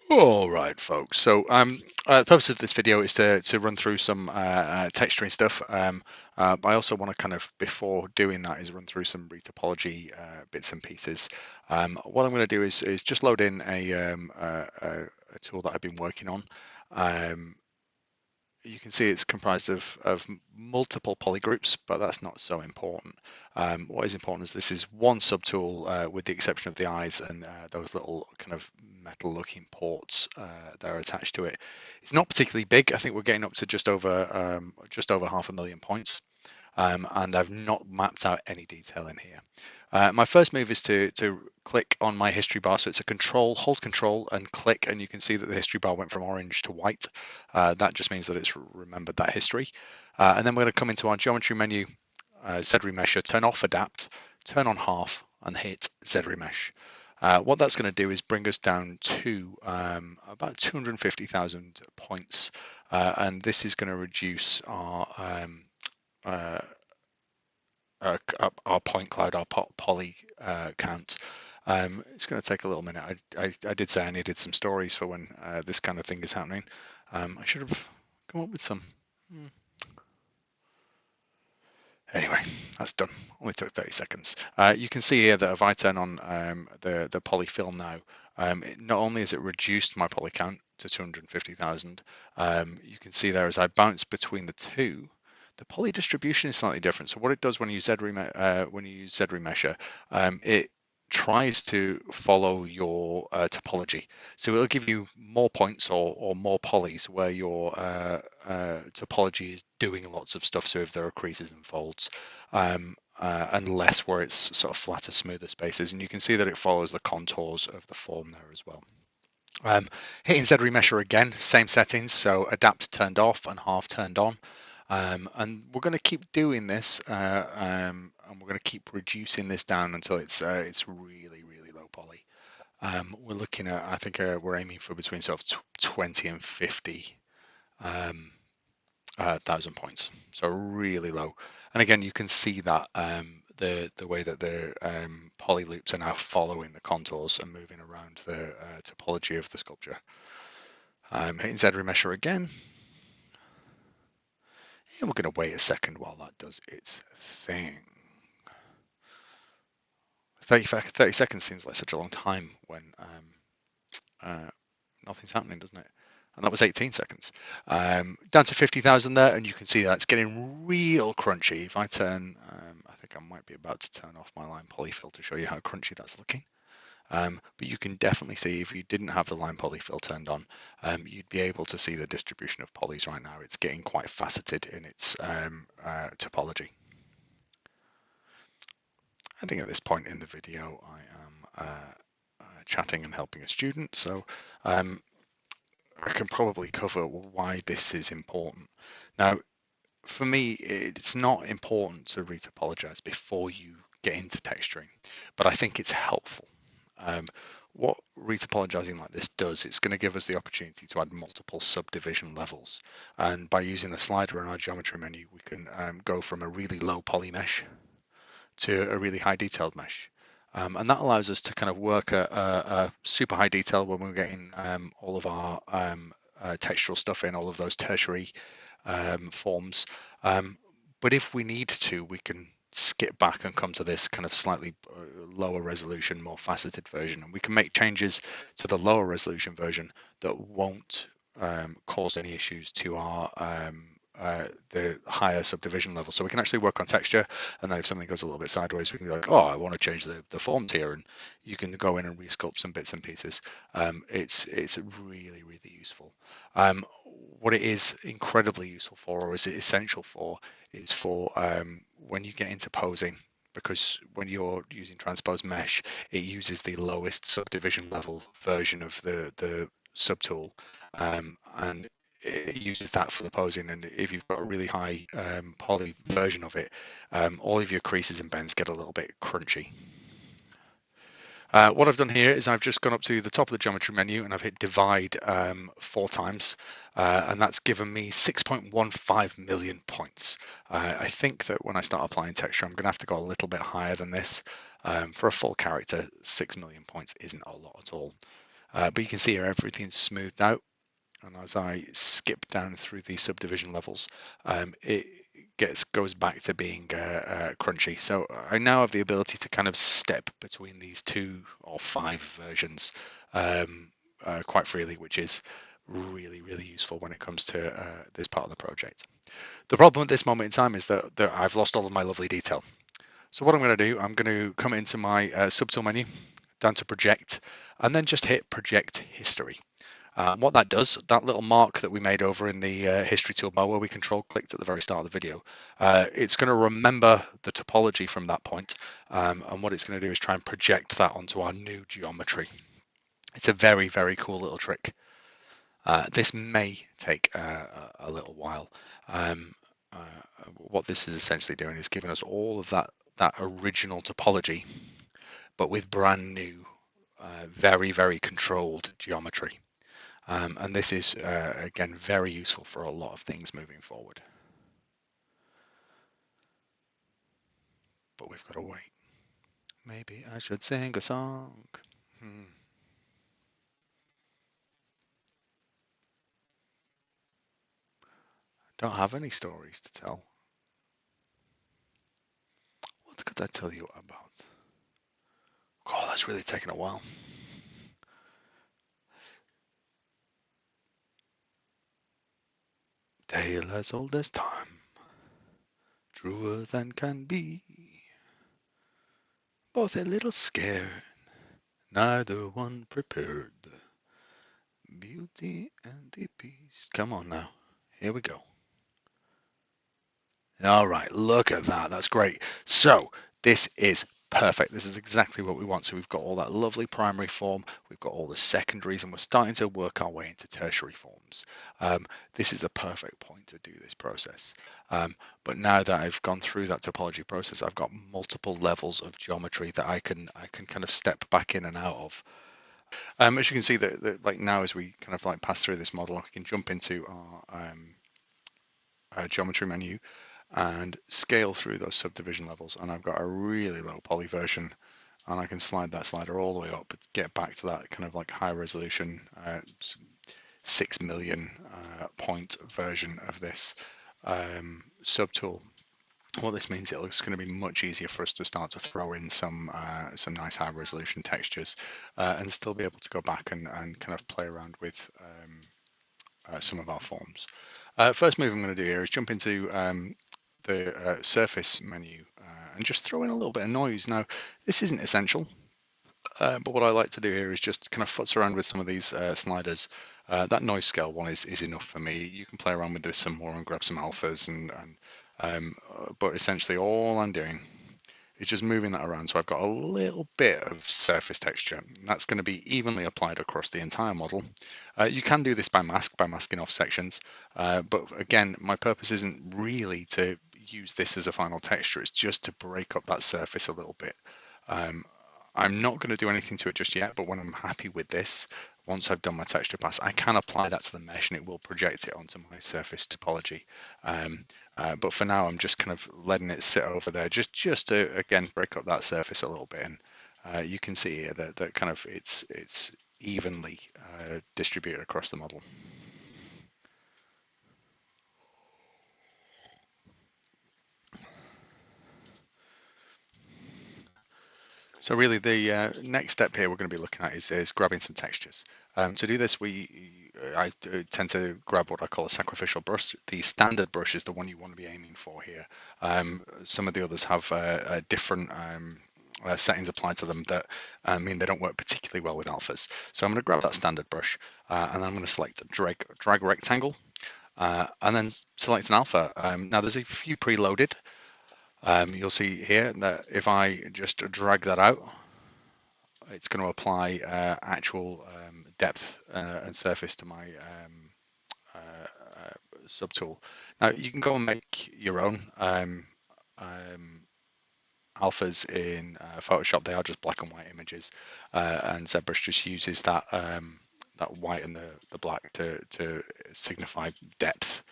All right, folks. So, the purpose of this video is to run through some texturing stuff. But I also want to kind of, before doing that, is run through some retopology bits and pieces. What I'm going to do is just load in a tool that I've been working on. Um, you can see it's comprised of multiple polygroups, but that's not so important. What is important is this is one subtool with the exception of the eyes and those little kind of metal looking ports that are attached to it. It's not particularly big. I think we're getting up to just over 500,000 points. And I've not mapped out any detail in here. My first move is to click on my history bar. So it's a hold control and click, and you can see that the history bar went from orange to white. That just means that it's remembered that history. And then we're going to come into our geometry menu, Z remesher, turn off adapt, turn on half, and hit Z remesh. What that's going to do is bring us down to about 250,000 points, and this is going to reduce uh, our point cloud, our poly count. It's going to take a little minute. I did say I needed some stories for when this kind of thing is happening. I should have come up with some. Hmm. Anyway, that's done. Only took 30 seconds. You can see here that if I turn on the polyfill now, not only has it reduced my poly count to 250,000, you can see there as I bounce between the two, the poly distribution is slightly different. So what it does when you use Z remesher, it tries to follow your topology. So it'll give you more points or more polys where your topology is doing lots of stuff. So if there are creases and folds, and less where it's sort of flatter, smoother spaces. And you can see that it follows the contours of the form there as well. Hitting Z remesher again, same settings. So adapt turned off and half turned on. And we're going to keep doing this, and we're going to keep reducing this down until it's really, really low poly. We're looking at, I think we're aiming for between sort of 20 and 50 thousand points, so really low. And again, you can see that the way that the poly loops are now following the contours and moving around the topology of the sculpture. Hitting Z remesher again. And we're going to wait a second while that does its thing. 30 seconds seems like such a long time when nothing's happening, doesn't it? And that was 18 seconds. Down to 50,000 there, and you can see that it's getting real crunchy. If I turn, I think I might be about to turn off my line polyfill to show you how crunchy that's looking. But you can definitely see if you didn't have the line polyfill turned on, you'd be able to see the distribution of polys right now. It's getting quite faceted in its topology. I think at this point in the video, I am chatting and helping a student, so I can probably cover why this is important. Now, for me, it's not important to retopologize before you get into texturing, but I think it's helpful. What retopologizing like this does, it's going to give us the opportunity to add multiple subdivision levels. And by using the slider in our geometry menu, we can go from a really low poly mesh to a really high detailed mesh. And that allows us to kind of work a super high detail when we're getting all of our textural stuff in, all of those tertiary forms. But if we need to, we can skip back and come to this kind of slightly lower resolution, more faceted version. And we can make changes to the lower resolution version that won't cause any issues to our the higher subdivision level. So we can actually work on texture, and then if something goes a little bit sideways, we can be like, oh, I want to change the forms here, and you can go in and resculpt some bits and pieces. It's really, really useful. What it is incredibly useful for, or is it essential for, is for when you get into posing, because when you're using transpose mesh, it uses the lowest subdivision level version of the subtool, and it uses that for the posing. And if you've got a really high poly version of it, all of your creases and bends get a little bit crunchy. What I've done here is I've just gone up to the top of the geometry menu and I've hit divide 4 times, and that's given me 6.15 million points. I think that when I start applying texture, I'm going to have to go a little bit higher than this. For a full character, 6 million points isn't a lot at all. But you can see here everything's smoothed out. And as I skip down through these subdivision levels, it goes back to being crunchy. So I now have the ability to kind of step between these 2 or 5 versions quite freely, which is really, really useful when it comes to this part of the project. The problem at this moment in time is that I've lost all of my lovely detail. So what I'm going to do, I'm going to come into my subtool menu, down to project, and then just hit project history. What that does, that little mark that we made over in the history toolbar where we control clicked at the very start of the video, it's going to remember the topology from that point, and what it's going to do is try and project that onto our new geometry. It's a very, very cool little trick. This may take a little while. Um, what this is essentially doing is giving us all of that original topology, but with brand new, very, very controlled geometry. And this is, again, very useful for a lot of things moving forward. But we've got to wait. Maybe I should sing a song. Don't have any stories to tell. What could I tell you about? Oh, that's really taken a while. Tale as old as time, truer than can be. Both a little scared, neither one prepared. Beauty and the Beast. Come on now. Here we go. All right, look at that. That's great. So this is perfect. This is exactly what we want. So we've got all that lovely primary form. We've got all the secondaries, and we're starting to work our way into tertiary forms. This is the perfect point to do this process. But now that I've gone through that topology process, I've got multiple levels of geometry that I can kind of step back in and out of. As you can see, that like now as we kind of like pass through this model, I can jump into our geometry menu and scale through those subdivision levels, and I've got a really low poly version, and I can slide that slider all the way up to get back to that kind of like high resolution 6 million point version of this subtool. What this means, it's going to be much easier for us to start to throw in some nice high resolution textures and still be able to go back and kind of play around with some of our forms. First move I'm going to do here is jump into the surface menu and just throw in a little bit of noise. Now, this isn't essential, but what I like to do here is just kind of futz around with some of these sliders. That noise scale one is enough for me. You can play around with this some more and grab some alphas, but essentially all I'm doing is just moving that around so I've got a little bit of surface texture. That's going to be evenly applied across the entire model. You can do this by masking off sections, but again, my purpose isn't really to use this as a final texture, it's just to break up that surface a little bit. I'm not going to do anything to it just yet, but when I'm happy with this, once I've done my texture pass, I can apply that to the mesh and it will project it onto my surface topology. But for now, I'm just kind of letting it sit over there, just to again break up that surface a little bit. And you can see here that kind of it's evenly distributed across the model. So really the next step here we're going to be looking at is grabbing some textures. To do this, I tend to grab what I call a sacrificial brush. The standard brush is the one you want to be aiming for here. Some of the others have different settings applied to them that mean they don't work particularly well with alphas. So I'm going to grab that standard brush and I'm going to select drag rectangle and then select an alpha. Now there's a few preloaded. You'll see here that if I just drag that out, it's going to apply actual depth and surface to my subtool. Now you can go and make your own alphas in Photoshop. They are just black and white images, and ZBrush just uses that that white and the black to signify depth.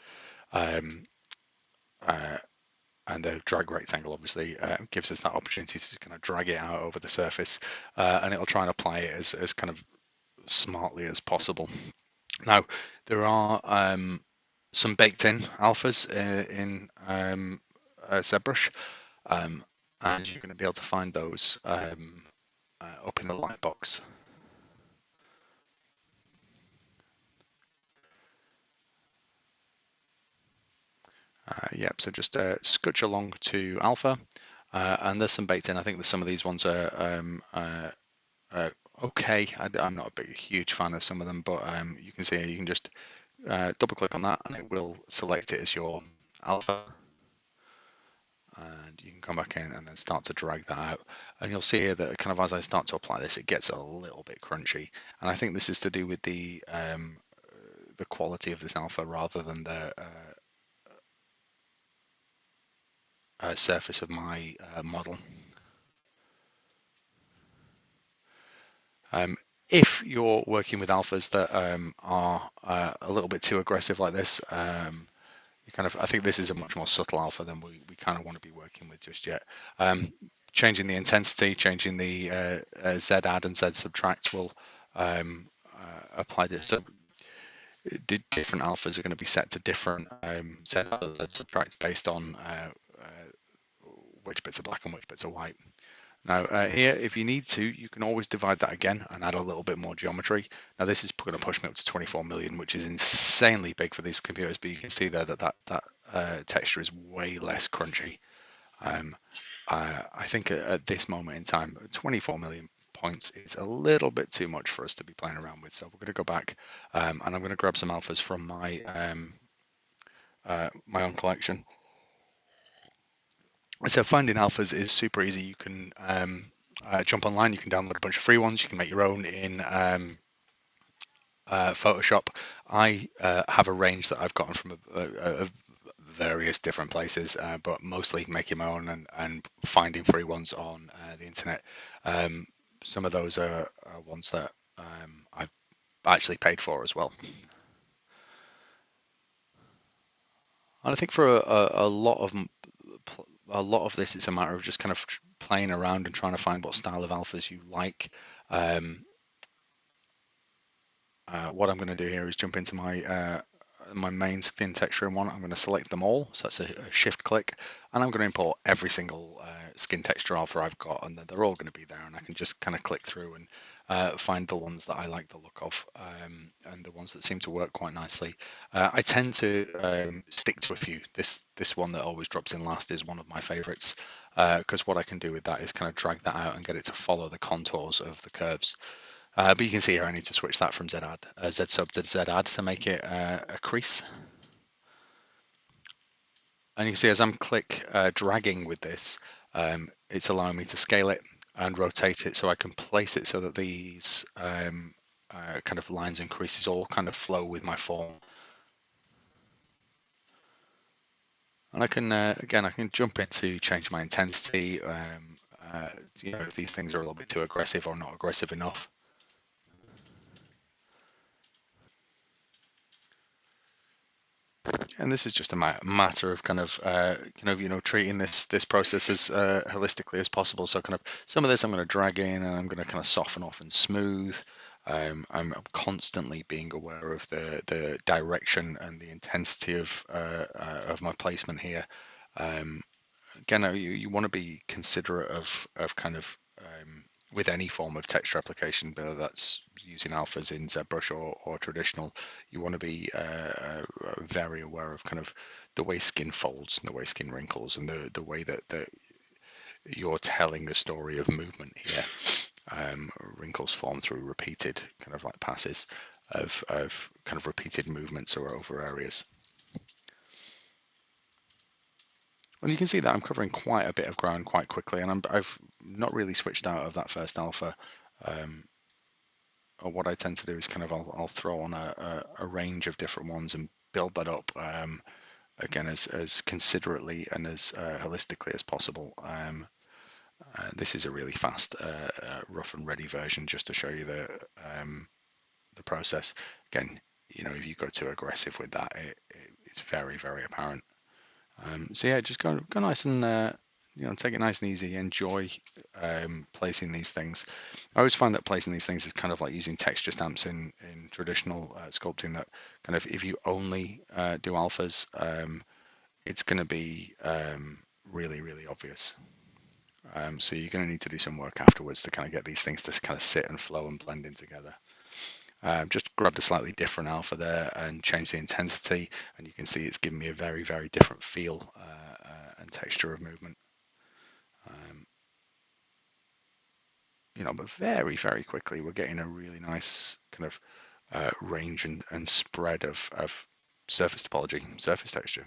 And the drag rectangle obviously gives us that opportunity to kind of drag it out over the surface, and it'll try and apply it as kind of smartly as possible. Now, there are some baked in alphas in ZBrush, um, and you're going to be able to find those up in the lightbox. Yep, so just scooch along to alpha, and there's some baked in. I think that some of these ones are okay. I'm not a huge fan of some of them, but you can see you can just double click on that and it will select it as your alpha. And you can come back in and then start to drag that out. And you'll see here that kind of as I start to apply this, it gets a little bit crunchy. And I think this is to do with the quality of this alpha rather than the surface of my model. If you're working with alphas that are a little bit too aggressive like this, I think this is a much more subtle alpha than we kind of want to be working with just yet. Changing the intensity, changing the Z add and Z subtract will apply this. So different alphas are going to be set to different Z add and Z subtracts based on which bits are black and which bits are white. Now here, if you need to, you can always divide that again and add a little bit more geometry. Now this is going to push me up to 24 million, which is insanely big for these computers, but you can see there that texture is way less crunchy. I think at this moment in time, 24 million points is a little bit too much for us to be playing around with. So we're going to go back and I'm going to grab some alphas from my my own collection. So finding alphas is super easy. You can jump online, you can download a bunch of free ones, you can make your own in Photoshop. I have a range that I've gotten from various different places, but mostly making my own and finding free ones on the internet. Some of those are ones that I've actually paid for as well. And I think for a lot of this, it's a matter of just kind of playing around and trying to find what style of alphas you like. What I'm going to do here is jump into my main skin texturing one. I'm going to select them all, so that's a shift click, and I'm going to import every single skin texture alpha I've got, and then they're all going to be there, and I can just kind of click through and find the ones that I like the look of, and the ones that seem to work quite nicely. I tend to stick to a few. This one that always drops in last is one of my favorites, because what I can do with that is kind of drag that out and get it to follow the contours of the curves. But you can see here I need to switch that from Z sub to Z add to make it a crease. And you can see as I'm dragging with this, it's allowing me to scale it and rotate it so I can place it so that these kind of lines and creases all kind of flow with my form. And I can, again, I can jump in to change my intensity, if these things are a little bit too aggressive or not aggressive enough. And this is just a matter of kind of treating this process as holistically as possible. So kind of some of this I'm going to drag in and I'm going to kind of soften off and smooth. I'm constantly being aware of the direction and the intensity of my placement here. Again, you want to be considerate of kind of with any form of texture application, whether that's using alphas in ZBrush or traditional, you want to be very aware of kind of the way skin folds and the way skin wrinkles and the way that you're telling the story of movement here. Wrinkles form through repeated kind of like passes of kind of repeated movements or over areas. And you can see that I'm covering quite a bit of ground quite quickly, and I've not really switched out of that first alpha. Or what I tend to do is kind of I'll throw on a range of different ones and build that up again as considerately and as holistically as possible. This is a really fast, rough and ready version just to show you the process. Again, if you go too aggressive with that, it's very, very apparent. So yeah, just go nice and take it nice and easy. Enjoy placing these things. I always find that placing these things is kind of like using texture stamps in traditional sculpting. That kind of if you only do alphas, it's going to be really, really obvious. So you're going to need to do some work afterwards to kind of get these things to kind of sit and flow and blend in together. Just grabbed a slightly different alpha there and changed the intensity, and you can see it's giving me a very, very different feel and texture of movement. But very, very quickly we're getting a really nice kind of range and spread of surface topology, surface texture.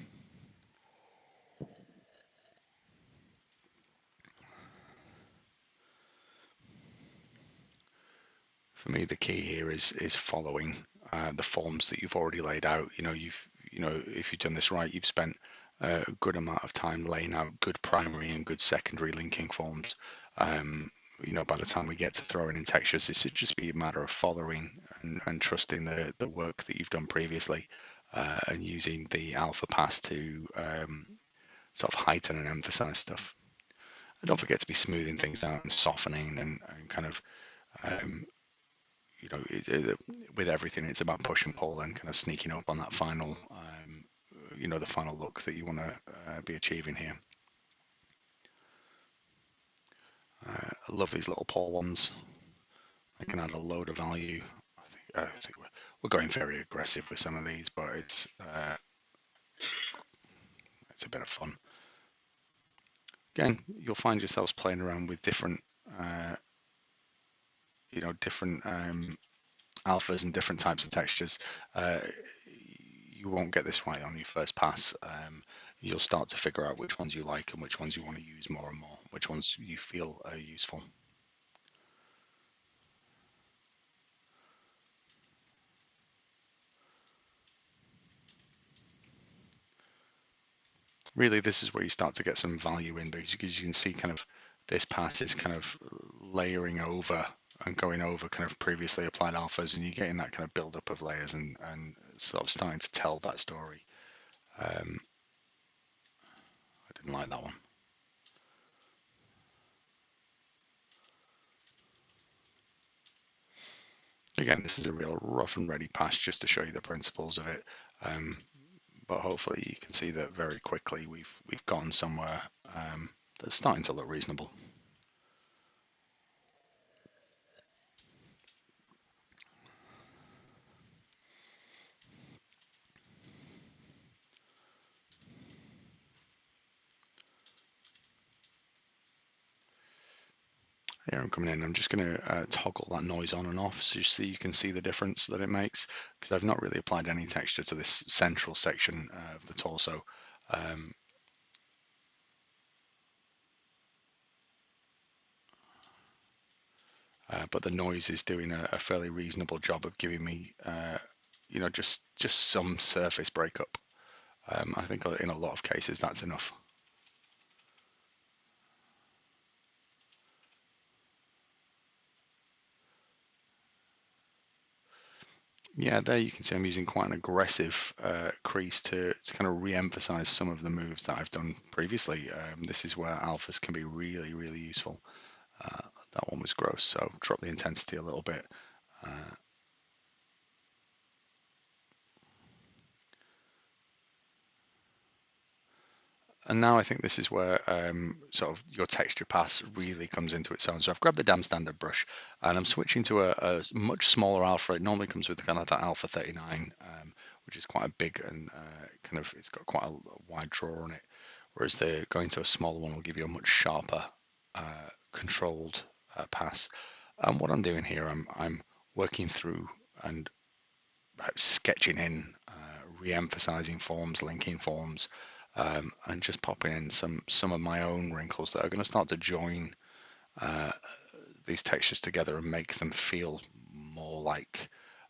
For me, the key here is following the forms that you've already laid out. If you've done this right, you've spent a good amount of time laying out good primary and good secondary linking forms. By the time we get to throwing in textures, it should just be a matter of following and trusting the work that you've done previously, and using the alpha pass to sort of heighten and emphasize stuff. And don't forget to be smoothing things out and softening and kind of with everything, it's about push and pull and kind of sneaking up on that final, the final look that you want to be achieving here. I love these little paw ones. I can add a load of value. I think we're going very aggressive with some of these, but it's a bit of fun. Again, you'll find yourselves playing around with different, different alphas and different types of textures. You won't get this right on your first pass. You'll start to figure out which ones you like and which ones you want to use more and more, which ones you feel are useful. Really, this is where you start to get some value in, because you can see kind of this pass is kind of layering over and going over kind of previously applied alphas, and you're getting that kind of build up of layers and sort of starting to tell that story. I didn't like that one. Again, this is a real rough and ready pass just to show you the principles of it. But hopefully you can see that very quickly we've gotten somewhere that's starting to look reasonable. Here I'm coming in. I'm just going to toggle that noise on and off so you can see the difference that it makes, because I've not really applied any texture to this central section of the torso. But the noise is doing a fairly reasonable job of giving me, just some surface breakup. I think in a lot of cases that's enough. Yeah, there you can see I'm using quite an aggressive crease to kind of re-emphasize some of the moves that I've done previously. This is where alphas can be really, really useful. That one was gross, so drop the intensity a little bit. And now I think this is where sort of your texture pass really comes into its own. So I've grabbed the damn standard brush and I'm switching to a much smaller alpha. It normally comes with kind of that alpha 39, which is quite a big and kind of, it's got quite a wide draw on it. Whereas going to a smaller one will give you a much sharper, controlled pass. And what I'm doing here, I'm working through and sketching in, re-emphasizing forms, linking forms, and just popping in some of my own wrinkles that are going to start to join these textures together and make them feel more like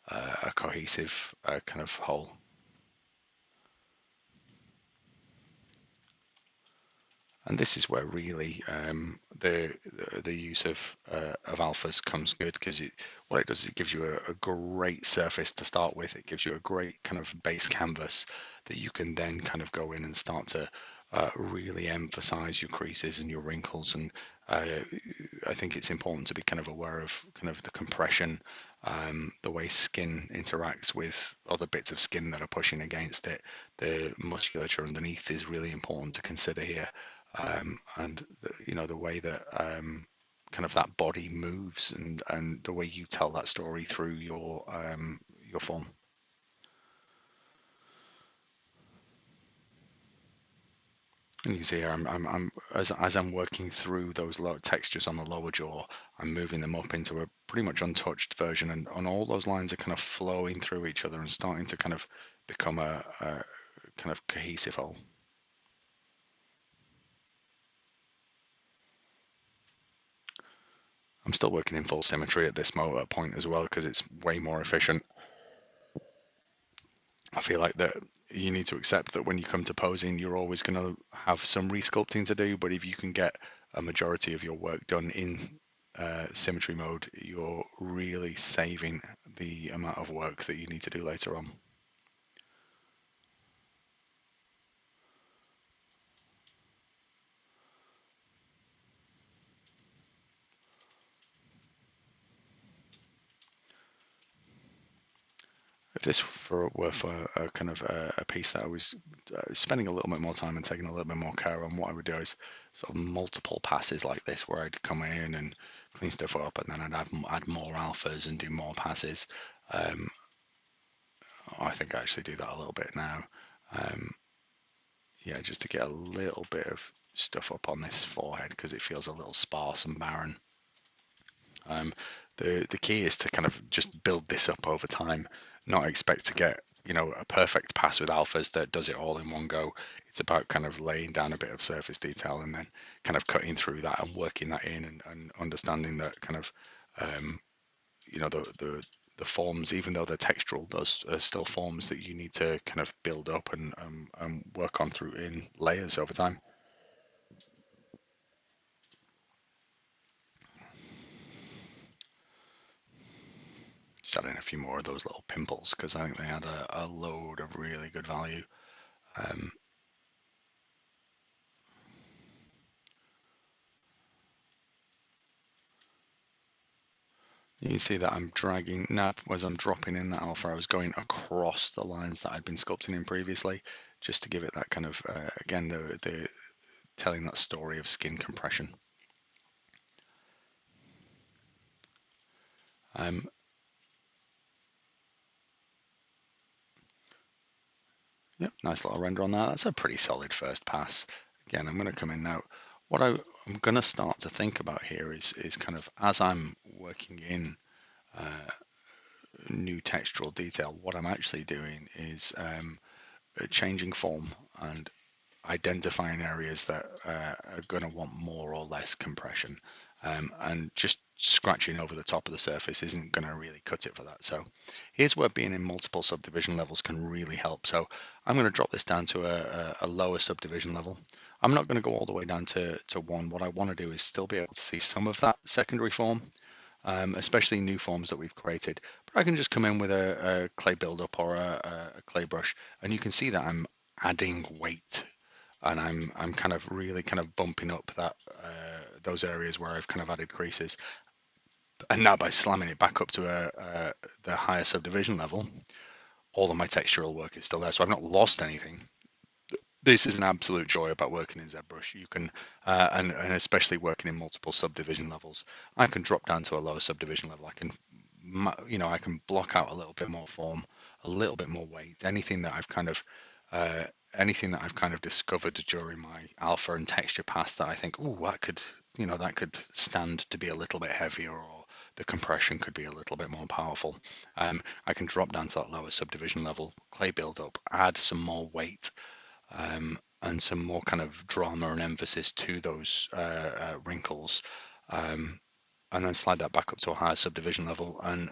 a cohesive kind of whole. And this is where really the use of alphas comes good, because what it does is it gives you a great surface to start with. It gives you a great kind of base canvas that you can then kind of go in and start to really emphasize your creases and your wrinkles. And I think it's important to be kind of aware of kind of the compression, the way skin interacts with other bits of skin that are pushing against it. The musculature underneath is really important to consider here, and the way that kind of that body moves, and the way you tell that story through your form. And you can see here, I'm as I'm working through those low textures on the lower jaw, I'm moving them up into a pretty much untouched version, and all those lines are kind of flowing through each other and starting to kind of become a kind of cohesive whole. I'm still working in full symmetry at this point as well because it's way more efficient. I feel like that you need to accept that when you come to posing, you're always going to have some resculpting to do. But if you can get a majority of your work done in symmetry mode, you're really saving the amount of work that you need to do later on. If this were for a kind of a piece that I was spending a little bit more time and taking a little bit more care on, what I would do is sort of multiple passes like this, where I'd come in and clean stuff up, and then I'd add more alphas and do more passes. Um, I think I actually do that a little bit now. Um, yeah, just to get a little bit of stuff up on this forehead because it feels a little sparse and barren. Um, the key is to kind of just build this up over time, not expect to get a perfect pass with alphas that does it all in one go. It's about kind of laying down a bit of surface detail and then kind of cutting through that and working that in, and understanding that kind of um, the forms, even though they're textural, those are still forms that you need to kind of build up and work on through in layers over time. Just adding a few more of those little pimples because I think they add a load of really good value. Um, you can see that I'm dragging now as I'm dropping in that alpha. I was going across the lines that I'd been sculpting in previously, just to give it that kind of again the telling that story of skin compression. Um, Yep, nice little render on that. That's a pretty solid first pass. Again, I'm going to come in now. What I'm going to start to think about here is kind of as I'm working in new textural detail, what I'm actually doing is changing form and identifying areas that are going to want more or less compression. And just scratching over the top of the surface isn't going to really cut it for that. So here's where being in multiple subdivision levels can really help. So I'm going to drop this down to a lower subdivision level. I'm not going to go all the way down to one. What I want to do is still be able to see some of that secondary form, especially new forms that we've created. But I can just come in with a clay buildup or a clay brush, and you can see that I'm adding weight, and I'm kind of really kind of bumping up that those areas where I've kind of added creases. And now by slamming it back up to the higher subdivision level, all of my textural work is still there. So I've not lost anything. This is an absolute joy about working in ZBrush. You can, and especially working in multiple subdivision levels, I can drop down to a lower subdivision level. I can, I can block out a little bit more form, a little bit more weight. Uh, Anything that I've kind of discovered during my alpha and texture pass that I think, oh, that could stand to be a little bit heavier, or the compression could be a little bit more powerful. I can drop down to that lower subdivision level, clay build up, add some more weight, and some more kind of drama and emphasis to those wrinkles, um, and then slide that back up to a higher subdivision level, and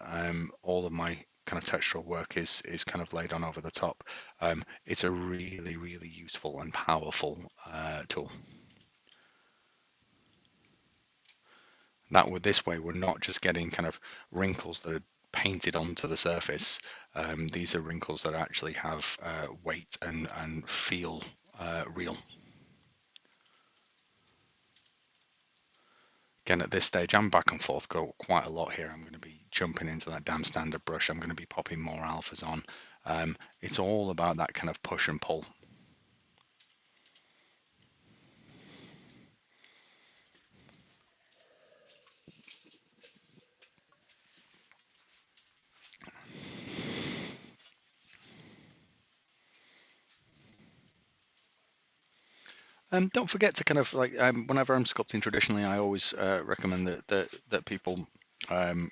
all of my kind of textural work is kind of laid on over the top. It's a really, really useful and powerful tool. That with this way, we're not just getting kind of wrinkles that are painted onto the surface. These are wrinkles that actually have weight and feel real. Again, at this stage, I'm back and forth go quite a lot here. I'm going to be jumping into that damn standard brush. I'm going to be popping more alphas on. It's all about that kind of push and pull. Don't forget to kind of like whenever I'm sculpting traditionally, I always recommend that people um,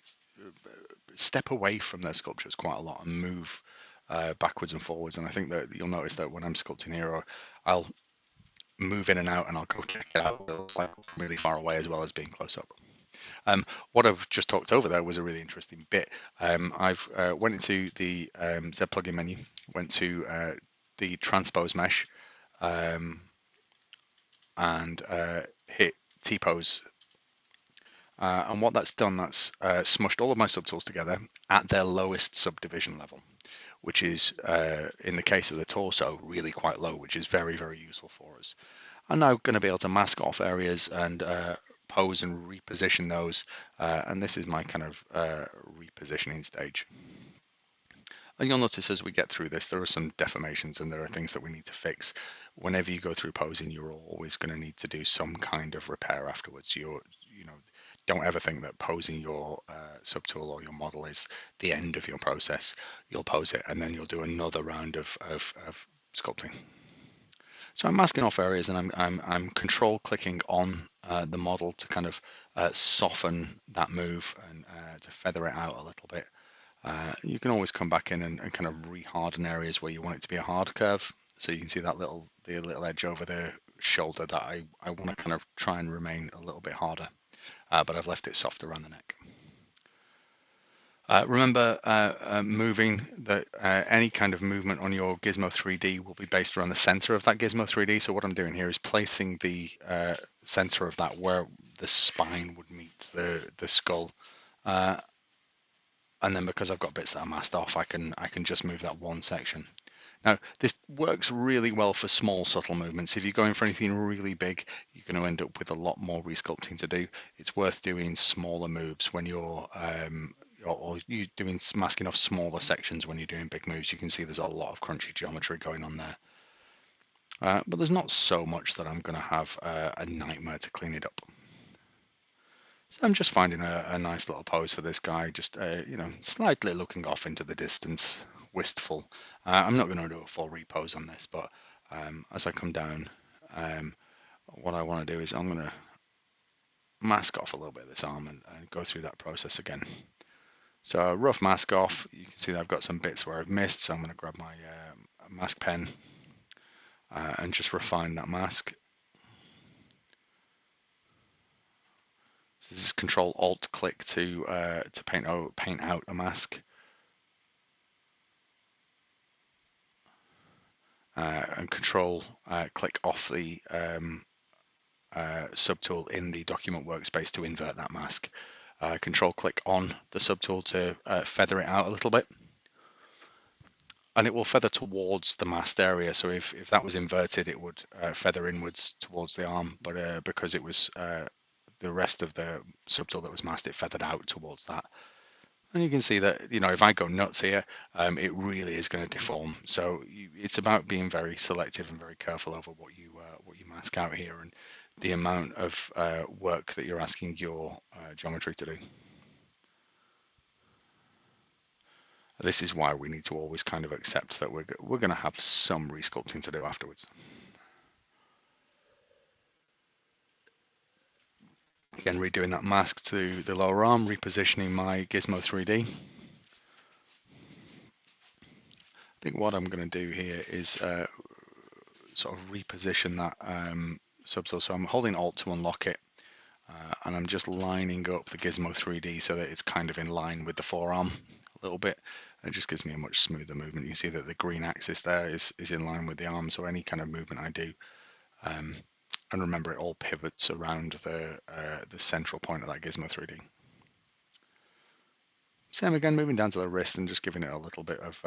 step away from their sculptures quite a lot and move backwards and forwards. And I think that you'll notice that when I'm sculpting here, I'll move in and out, and I'll go check it out like from really far away as well as being close up. What I've just talked over there was a really interesting bit. I've went into the Z plugin menu, went to the transpose mesh, um, and hit T-pose. And what that's done, that's smushed all of my subtools together at their lowest subdivision level, which is, in the case of the torso, really quite low, which is very, very useful for us. I'm now going to be able to mask off areas and pose and reposition those. And this is my kind of repositioning stage. And you'll notice as we get through this, there are some deformations and there are things that we need to fix. Whenever you go through posing, you're always going to need to do some kind of repair afterwards. Don't ever think that posing your subtool or your model is the end of your process. You'll pose it and then you'll do another round of sculpting. So I'm masking off areas and I'm control clicking on the model to kind of soften that move and to feather it out a little bit. You can always come back in and kind of re-harden areas where you want it to be a hard curve. So you can see that the little edge over the shoulder that I want to kind of try and remain a little bit harder, but I've left it soft around the neck. Remember, moving that any kind of movement on your Gizmo 3D will be based around the center of that Gizmo 3D. So what I'm doing here is placing the center of that where the spine would meet the skull. And then because I've got bits that are masked off, I can just move that one section. Now, this works really well for small, subtle movements. If you're going for anything really big, you're going to end up with a lot more resculpting to do. It's worth doing smaller moves when you're, or you doing masking off smaller sections when you're doing big moves. You can see there's a lot of crunchy geometry going on there. But there's not so much that I'm going to have a nightmare to clean it up. So I'm just finding a nice little pose for this guy, just slightly looking off into the distance, wistful. I'm not going to do a full repose on this, but as I come down, what I want to do is I'm going to mask off a little bit of this arm and go through that process again. So a rough mask off, you can see that I've got some bits where I've missed, so I'm going to grab my mask pen and just refine that mask. So this is Control Alt click to paint out a mask. And Control click off the subtool in the document workspace to invert that mask. Control click on the subtool to feather it out a little bit. And it will feather towards the masked area. So if that was inverted, it would feather inwards towards the arm. But because it was the rest of the subtool that was masked, it feathered out towards that. And you can see that, if I go nuts here, it really is going to deform. So it's about being very selective and very careful over what you mask out here and the amount of work that you're asking your geometry to do. This is why we need to always kind of accept that we're going to have some resculpting to do afterwards. Again, redoing that mask to the lower arm, repositioning my Gizmo 3D. I think what I'm going to do here is sort of reposition that subtool. So I'm holding Alt to unlock it, and I'm just lining up the Gizmo 3D so that it's kind of in line with the forearm a little bit. And it just gives me a much smoother movement. You see that the green axis there is in line with the arm, so any kind of movement I do, and remember it all pivots around the central point of that Gizmo 3D. Same again, moving down to the wrist and just giving it a little bit of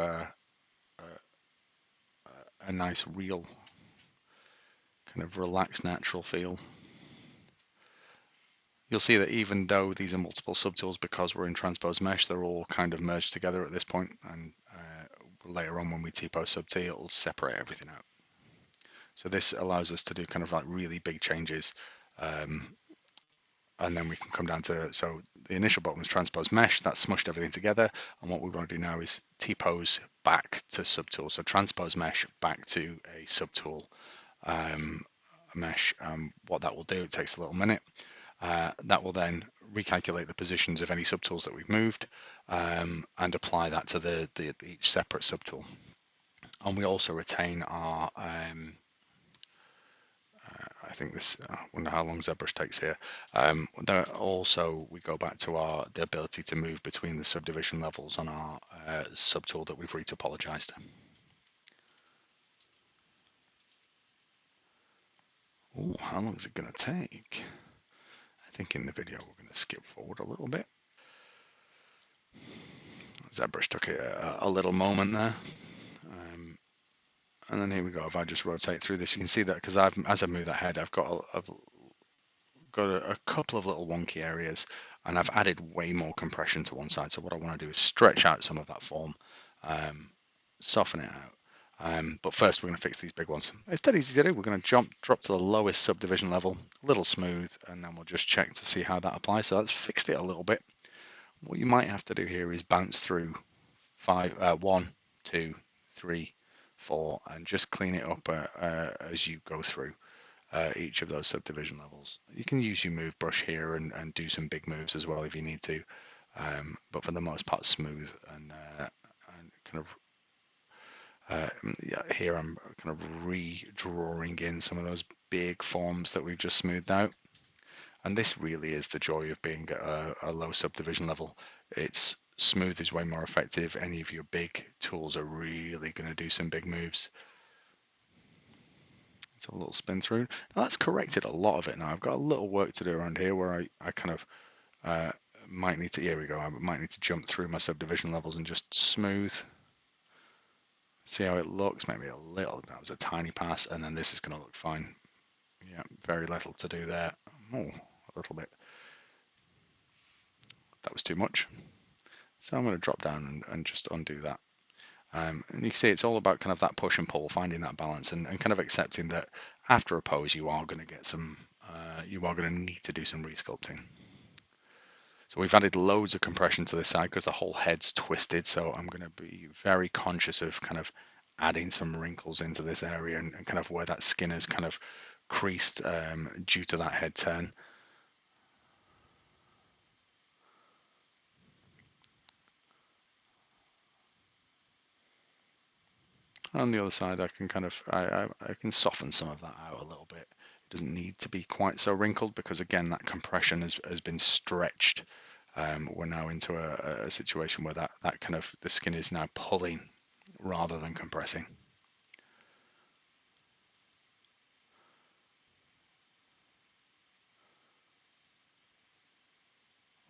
a nice real kind of relaxed natural feel. You'll see that even though these are multiple subtools, because we're in transposed mesh, they're all kind of merged together at this point, and later on when we T-pose sub-T, it'll separate everything out. So this allows us to do kind of like really big changes, and then we can come down to, so the initial button was transpose mesh, that smushed everything together, and what we want to do now is T-pose back to subtool, so transpose mesh back to a subtool mesh. What that will do, it takes a little minute. That will then recalculate the positions of any subtools that we've moved, and apply that to each separate subtool. And we also retain our, I think this, I wonder how long ZBrush takes here. Also, we go back to the ability to move between the subdivision levels on our subtool that we've retopologized. Oh, how long is it going to take? I think in the video we're going to skip forward a little bit. ZBrush took a little moment there. And then here we go. If I just rotate through this, you can see that because as I move that head, I've got a couple of little wonky areas, and I've added way more compression to one side. So what I want to do is stretch out some of that form, soften it out. But first we're going to fix these big ones. It's dead easy to do. We're going to drop to the lowest subdivision level, a little smooth, and then we'll just check to see how that applies. So that's fixed it a little bit. What you might have to do here is bounce through 1, 2, 3, 4, and just clean it up as you go through each of those subdivision levels. You can use your move brush here and do some big moves as well if you need to, but for the most part smooth and kind of yeah, here I'm kind of redrawing in some of those big forms that we've just smoothed out. And this really is the joy of being at a low subdivision level. It's smooth is way more effective. Any of your big tools are really going to do some big moves. Let's have a little spin through. Now that's corrected a lot of it now. I've got a little work to do around here where I kind of might need to, here we go, I might need to jump through my subdivision levels and just smooth. See how it looks, maybe a little, that was a tiny pass, and then this is going to look fine. Yeah, very little to do there. Oh, a little bit. That was too much. So I'm going to drop down and just undo that. And you can see it's all about kind of that push and pull, finding that balance, and kind of accepting that after a pose you are going to get some, you are going to need to do some resculpting. So we've added loads of compression to this side because the whole head's twisted. So I'm going to be very conscious of kind of adding some wrinkles into this area and kind of where that skin is kind of creased due to that head turn. On the other side, I can kind of I can soften some of that out a little bit. It doesn't need to be quite so wrinkled because again, that compression has been stretched. We're now into a situation where that kind of the skin is now pulling rather than compressing.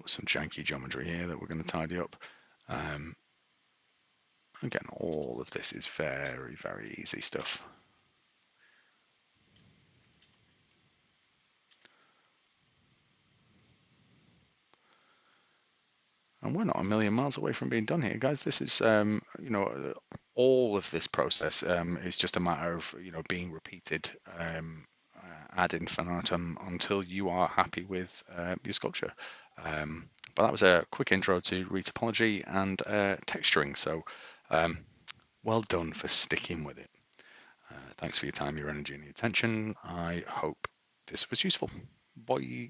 Some janky geometry here that we're going to tidy up. Again, all of this is very, very easy stuff. And we're not a million miles away from being done here, guys. This is, you know, all of this process is just a matter of, you know, being repeated ad infinitum until you are happy with your sculpture. But that was a quick intro to retopology and texturing. So well done for sticking with it. Thanks for your time, your energy, and your attention. I hope this was useful. Bye.